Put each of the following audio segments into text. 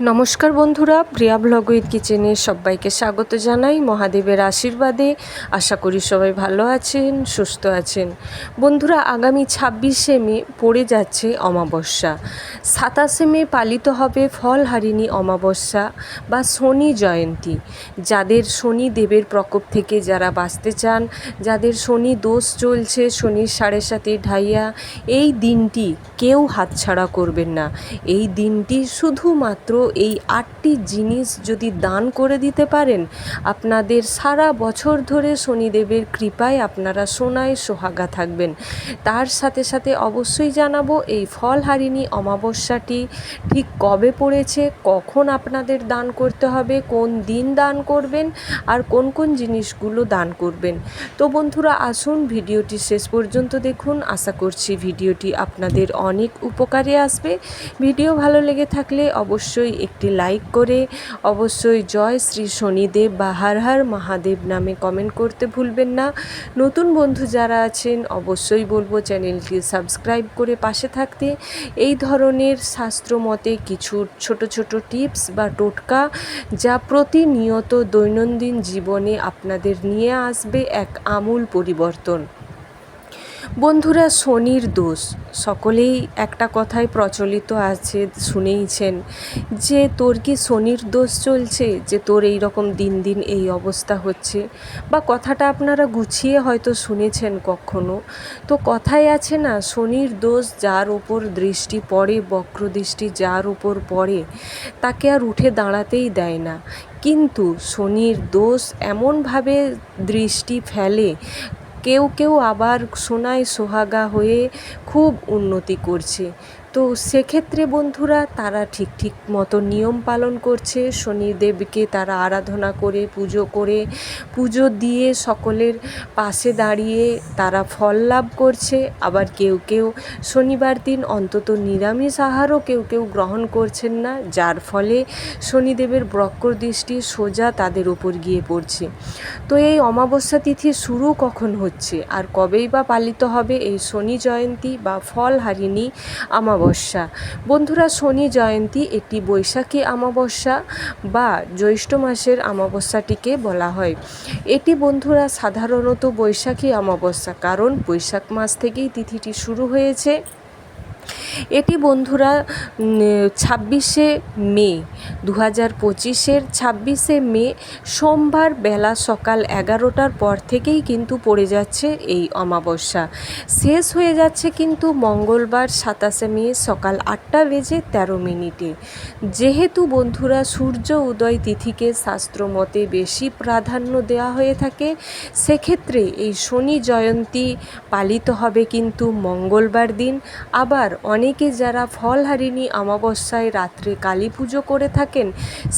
নমস্কার বন্ধুরা, প্রিয়া blog with কিচেনে সবাইকে স্বাগত জানাই। মহাদেবের আশীর্বাদে আশা করি সবাই ভালো আছেন, সুস্থ আছেন। বন্ধুরা, আগামী 26শে মে পড়ে যাচ্ছে অমাবস্যা। 27শে মে পালিত হবে ফলহারিণী অমাবস্যা বা শনি জয়ন্তী। যাদের শনি দেবের প্রকোপ থেকে যারা বাঁচতে চান, যাদের শনি দোষ চলছে, শনির 7.5 ঢাইয়া, এই দিনটি কেউ হাতছাড়া করবেন না। এই দিনটি শুধুমাত্র এই 8টি জিনিস যদি দান করে দিতে পারেন, আপনাদের সারা বছর ধরে শনিদেবের কৃপায় আপনারা সোনায় সোহাগা থাকবেন। তার সাথে সাথে অবশ্যই জানাবো এই ফলহারিণী অমাবস্যাটি ঠিক কবে পড়েছে, কখন আপনাদের দান করতে হবে, কোন দিন দান করবেন আর কোন কোন জিনিসগুলো দান করবেন। তো বন্ধুরা, আসুন ভিডিওটি শেষ পর্যন্ত দেখুন। আশা করছি ভিডিওটি আপনাদের অনেক উপকারে আসবে। ভিডিও ভালো লেগে থাকলে অবশ্যই একটি লাইক করে অবশ্যই জয় শ্রী শনিদেব বা হর হর মহাদেব নামে কমেন্ট করতে ভুলবেন না। নতুন বন্ধু যারা আছেন অবশ্যই বলবো চ্যানেলটি সাবস্ক্রাইব করে পাশে থাকতে। এই ধরনের শাস্ত্র মতে কিছু ছোট ছোট টিপস বা টোটকা যা প্রতিনিয়ত দৈনন্দিন জীবনে আপনাদের নিয়ে আসবে এক আমূল পরিবর্তন। বন্ধুরা, শনির দোষ সকলেই একটা কথাই প্রচলিত আছে, শুনেইছেন যে তোর কি শনির দোষ চলছে, যে তোর এই রকম দিন দিন এই অবস্থা হচ্ছে, বা কথাটা আপনারা গুছিয়ে হয়তো শুনেছেন কখনো। তো কথায় আছে না, শনির দোষ যার ওপর দৃষ্টি পড়ে, বক্র দৃষ্টি যার ওপর পড়ে তাকে আর উঠে দাঁড়াতেই দেয় না। কিন্তু শনির দোষ এমনভাবে দৃষ্টি ফেলে, কেউ কেউ আবার সোনায় সোহাগা হয়ে খুব উন্নতি করছে। তো সেক্ষেত্রে বন্ধুরা, তারা ঠিক মতো নিয়ম পালন করছে, শনিদেবকে তারা আরাধনা করে পুজো দিয়ে সকলের পাশে দাঁড়িয়ে তারা ফল লাভ করছে। আবার কেউ কেউ শনিবার দিন অন্তত নিরামিষ আহারও কেউ কেউ গ্রহণ করছেন না, যার ফলে শনিদেবের বক্র দৃষ্টি সোজা তাদের উপর গিয়ে পড়ছে। তো এই অমাবস্যা তিথি শুরু কখন হচ্ছে আর কবেই বা পালিত হবে এই শনি জয়ন্তী বা ফলহারিণী অমাবস্যা? বন্ধুরা, শনি জয়ন্তী একটি বৈশাখী অমাবস্যা বা জ্যৈষ্ঠ মাসের অমাবস্যাটিকে বলা হয়। এটি বন্ধুরা সাধারণত বৈশাখী অমাবস্যা, কারণ বৈশাখ মাস থেকেই তিথিটি শুরু হয়েছে। এটি বন্ধুরা 26শে মে 2025-এর 26শে মে সোমবার বেলা সকাল 11টার পর থেকেই কিন্তু পড়ে যাচ্ছে এই অমাবস্যা। শেষ হয়ে যাচ্ছে কিন্তু মঙ্গলবার 27শে মে সকাল 8:13। যেহেতু বন্ধুরা সূর্য উদয় তিথিকে শাস্ত্রমতে বেশি প্রাধান্য দেওয়া হয়ে থাকে, সেক্ষেত্রে এই শনি জয়ন্তী পালিত হবে কিন্তু মঙ্গলবার দিন। আবার অনেকে যারা ফলহারিণী অমাবস্যায় রাত্রে কালী পুজো করে থাকেন,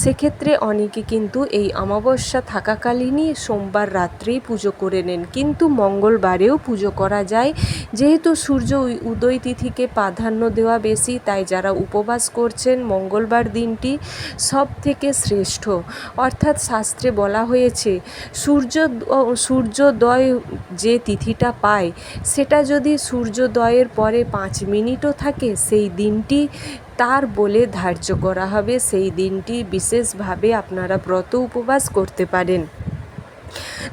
সেক্ষেত্রে অনেকে কিন্তু এই অমাবস্যা থাকাকালীনই সোমবার রাত্রেই পুজো করে নেন, কিন্তু মঙ্গলবারেও পুজো করা যায়। যেহেতু সূর্য উদয় তিথিকে প্রাধান্য দেওয়া বেশি, তাই যারা উপবাস করছেন মঙ্গলবার দিনটি সব থেকে শ্রেষ্ঠ। অর্থাৎ শাস্ত্রে বলা হয়েছে সূর্যোদয় যে তিথিটা পায়, সেটা যদি সূর্যোদয়ের পরে 5 মিনিটও থাকে, সেই দিনটি তার বলে ধার্য করা হবে। সেই দিনটি বিশেষভাবে আপনারা ব্রত উপবাস করতে পারেন।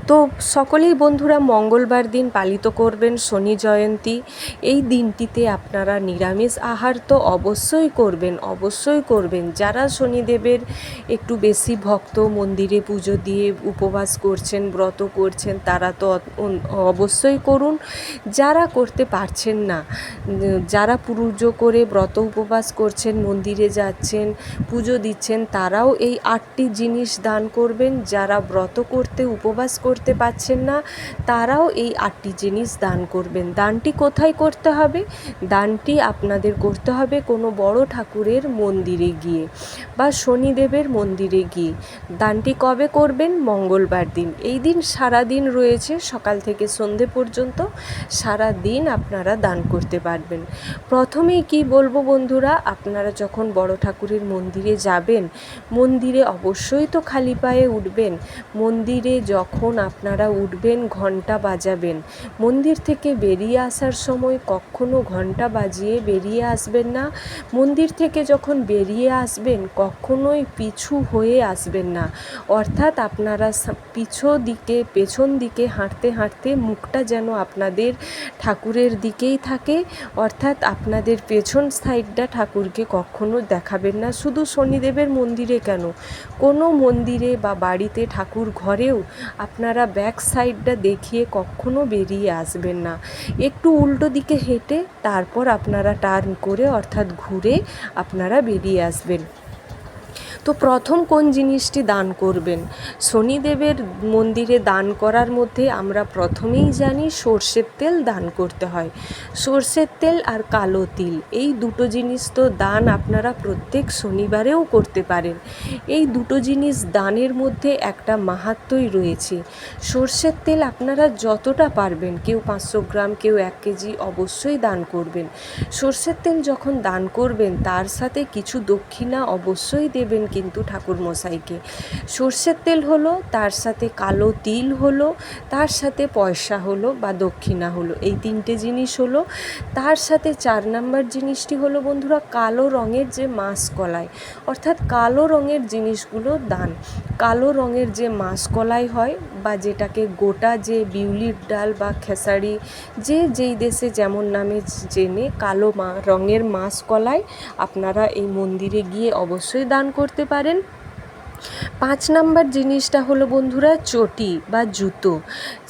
তো সকলেই বন্ধুরা মঙ্গলবার দিন পালিত করবেন শনি জয়ন্তী। এই দিনটিতে আপনারা নিরামিষ আহার তো অবশ্যই করবেন। যারা শনিদেবের একটু বেশি ভক্ত, মন্দিরে পুজো দিয়ে উপবাস করছেন, ব্রত করছেন, তারা তো অবশ্যই করুন। যারা করতে পারছেন না, যারা পুজো করে ব্রত উপবাস করছেন, মন্দিরে যাচ্ছেন, পুজো দিচ্ছেন, তারাও এই 8টি জিনিস দান করবেন। যারা ব্রত করতে উপবাস করতে পারছেন না, তারাও এই 8টি জিনিস দান করবেন। দানটি কোথায় করতে হবে? দানটি আপনাদের করতে হবে কোনো বড় ঠাকুরের মন্দিরে গিয়ে বা শনিদেবের মন্দিরে গিয়ে। দানটি কবে করবেন? মঙ্গলবার দিন। এই দিন সারা দিন রয়েছে, সকাল থেকে সন্ধে পর্যন্ত সারা দিন আপনারা দান করতে পারবেন। প্রথমেই কি বলবো বন্ধুরা, আপনারা যখন বড় ঠাকুরের মন্দিরে যাবেন, মন্দিরে অবশ্যই তো খালি পায়ে উঠবেন। মন্দিরে মন্দিরে যখন আপনারা উঠবেন ঘন্টা বাজাবেন। মন্দির থেকে বেরিয়ে আসার সময় কখনো ঘন্টা বাজিয়ে বেরিয়ে আসবেন না। মন্দির থেকে যখন বেরিয়ে আসবেন কখনোই পিছু হয়ে আসবেন না, অর্থাৎ আপনারা পেছন দিকে হাঁটতে হাঁটতে মুখটা যেন আপনাদের ঠাকুরের দিকেই থাকে, অর্থাৎ আপনাদের পেছন সাইডটা ঠাকুরকে কখনো দেখাবেন না। শুধু শনিদেবের মন্দিরে কেন, কোনো মন্দিরে বা বাড়িতে ঠাকুর ঘরেও আপনারা ব্যাক সাইডটা দেখিয়ে কখনো বেরিয়ে আসবেন না। একটু উল্টো দিকে হেঁটে তারপর আপনারা টার্ন করে অর্থাৎ ঘুরে আপনারা বেরিয়ে আসবেন। তো প্রথম কোন জিনিসটি দান করবেন? শনিদেবের মন্দিরে দান করার মধ্যে আমরা প্রথমেই জানি সর্ষের তেল দান করতে হয়। সর্ষের তেল আর কালো তিল, এই দুটো জিনিস তো দান আপনারা প্রত্যেক শনিবারেও করতে পারেন। এই দুটো জিনিস দানের মধ্যে একটা মাহাত্ম্যই রয়েছে। সর্ষের তেল আপনারা যতটা পারবেন, কেউ 500 গ্রাম, কেউ 1 কেজি অবশ্যই দান করবেন। সর্ষের তেল যখন দান করবেন তার সাথে কিছু দক্ষিণা অবশ্যই দেবেন কিন্তু ঠাকুরমশাইকে। সর্ষের তেল হলো, তার সাথে কালো তিল হলো, তার সাথে পয়সা হলো বা দক্ষিণা হলো, এই 3টে জিনিস হলো। তার সাথে 4 নাম্বার জিনিসটি হলো বন্ধুরা কালো রঙের যে মাসকলাই, অর্থাৎ কালো রঙের জিনিসগুলো দান। কালো রঙের যে মাসকলাই হয় বা যেটাকে গোটা যে বিউলির ডাল বা খেসারি, যে যেই দেশে যেমন নামে জেনে, কালো রঙের মাসকলাই আপনারা এই মন্দিরে গিয়ে অবশ্যই দান করতে পারেন। 5 নাম্বার জিনিসটা হলো বন্ধুরা চটি বা জুতো।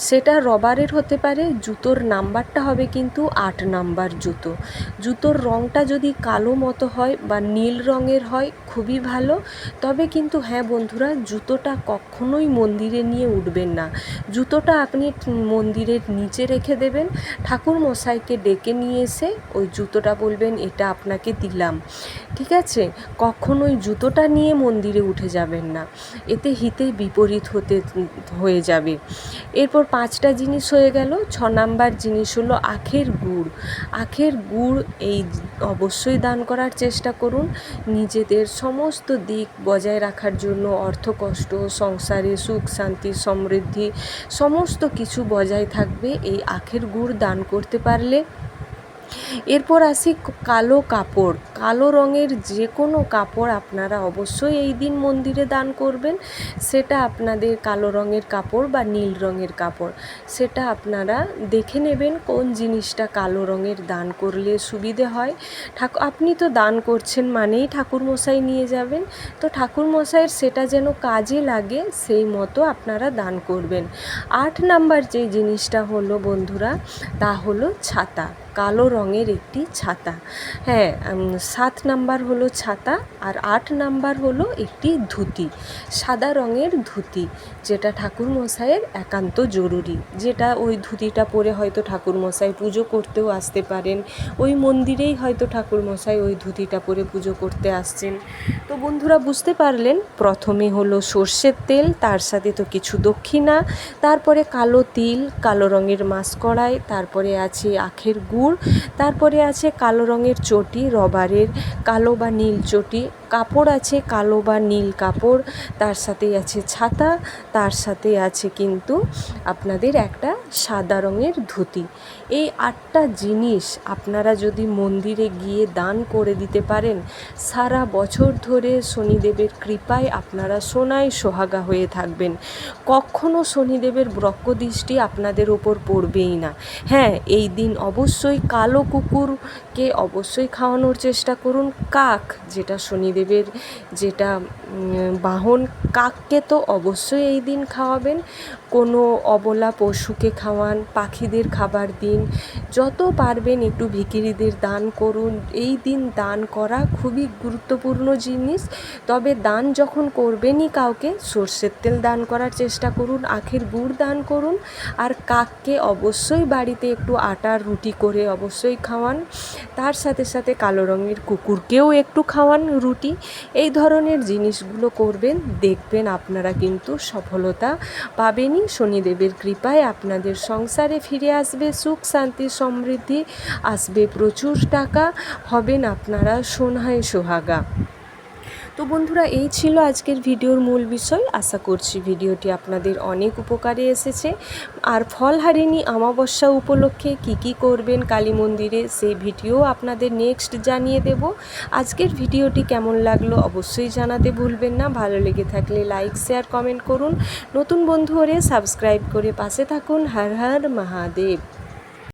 সেটা রবারের হতে পারে, জুতোর নাম্বারটা হবে কিন্তু 8 নাম্বার জুতো। জুতোর রঙটা যদি কালো মতো হয় বা নীল রঙের হয় খুবই ভালো। তবে কিন্তু হ্যাঁ বন্ধুরা, জুতোটা কখনোই মন্দিরে নিয়ে উঠবেন না। জুতোটা আপনি মন্দিরের নিচে রেখে দেবেন, ঠাকুর মশাইকে ডেকে নিয়ে এসে ওই জুতোটা বলবেন এটা আপনাকে দিলাম, ঠিক আছে? কখনোই জুতোটা নিয়ে মন্দিরে উঠে যাবেন না, এতে হিতে বিপরীত হয়ে যাবে। এরপর 5টা জিনিস হয়ে গেল। 6 নাম্বার জিনিস হলো আখের গুড়। আখের গুড় এই অবশ্যই দান করার চেষ্টা করুন। নিজেদের সমস্ত দিক বজায় রাখার জন্য, অর্থকষ্ট, সংসারে সুখ শান্তি সমৃদ্ধি সমস্ত কিছু বজায় থাকবে এই আখের গুড় দান করতে পারলে। এরপর আসি কালো কাপড়। কালো রঙের যে কোনো কাপড় আপনারা অবশ্যই এই দিন মন্দিরে দান করবেন। সেটা আপনাদের কালো রঙের কাপড় বা নীল রঙের কাপড়, সেটা আপনারা দেখে নেবেন কোন জিনিসটা কালো রঙের দান করলে সুবিধে হয়। আপনি তো দান করছেন মানেই ঠাকুরমশাই নিয়ে যাবেন, তো ঠাকুরমশাইয়ের সেটা যেন কাজে লাগে সেই মতো আপনারা দান করবেন। 8 নাম্বার যে জিনিসটা হলো বন্ধুরা, তা হলো ছাতা, কালো রঙের একটি ছাতা। হ্যাঁ, 7 নাম্বার হলো ছাতা আর 8 নাম্বার হলো একটি ধুতি, সাদা রঙের ধুতি, যেটা ঠাকুরমশাইয়ের একান্ত জরুরি। যেটা ওই ধুতিটা পরে হয়তো ঠাকুরমশাই পুজো করতেও আসতে পারেন, ওই মন্দিরেই হয়তো ঠাকুরমশাই ওই ধুতিটা পরে পুজো করতে আসছেন। তো বন্ধুরা বুঝতে পারলেন, প্রথমে হলো সর্ষের তেল, তার সাথে তো কিছু দক্ষিণা, তারপরে কালো তিল, কালো রঙের মাসকড়াই, তারপরে আছে আখের গুড়, তারপরে আছে কালো রঙের চটি, রবারের কালো বা নীল চটি, কাপড় আছে কালো বা নীল কাপড়, তার সাথে আছে ছাতা, তার সাথে আছে কিন্তু আপনাদের একটা সাদা রঙের ধুতি। এই 8টা জিনিস আপনারা যদি মন্দিরে গিয়ে দান করে দিতে পারেন, সারা বছর ধরে শনিদেবের কৃপায় আপনারা সোনায় সোহাগা হয়ে থাকবেন। কখনো শনিদেবের বক্রদৃষ্টি আপনাদের ওপর পড়বেই না। হ্যাঁ, এই দিন অবশ্যই কালো কুকুরকে অবশ্যই খাওয়ানোর চেষ্টা করুন। কাক, যেটা শনিদেবের যেটা বাহন, কাককে তো অবশ্যই এই দিন খাওয়াবেন। কোনো অবলা পশুকে খাওয়ান, পাখিদের খাবার দিন, যত পারবেন একটু ভিখিরিদের দান করুন। এই দিন দান করা খুবই গুরুত্বপূর্ণ জিনিস। তবে দান যখন করবেনই কাউকে, সর্ষের তেল দান করার চেষ্টা করুন, আখের গুড় দান করুন, আর কাককে অবশ্যই বাড়িতে একটু আটার রুটি করে অবশ্যই খাওয়ান। তার সাথে সাথে কালো রঙের কুকুরকেও একটু খাওয়ান রুটি। এই ধরনের জিনিসগুলো করবেন, দেখবেন আপনারা কিন্তু সফলতা পাবেনই। শনিদেবের কৃপায় আপনাদের সংসারে ফিরে আসবে সুখ শান্তি সমৃদ্ধি, আসবে প্রচুর টাকা, হবেন আপনারা সোনায় সোহাগা। তো বন্ধুরা, এই ছিল আজকের ভিডিওর মূল বিষয়। আশা করছি ভিডিওটি আপনাদের অনেক উপকারে এসেছে। আর ফলহারিণী অমাবস্যা উপলক্ষে কি করবেন কালী মন্দিরে সেই ভিডিও আপনাদের নেক্সট জানিয়ে দেব। আজকের ভিডিওটি কেমন লাগলো অবশ্যই জানাতে ভুলবেন না। ভালো লেগে থাকলে লাইক শেয়ার কমেন্ট করুন। নতুন বন্ধু হলে সাবস্ক্রাইব করে পাশে থাকুন। হর হর মহাদেব।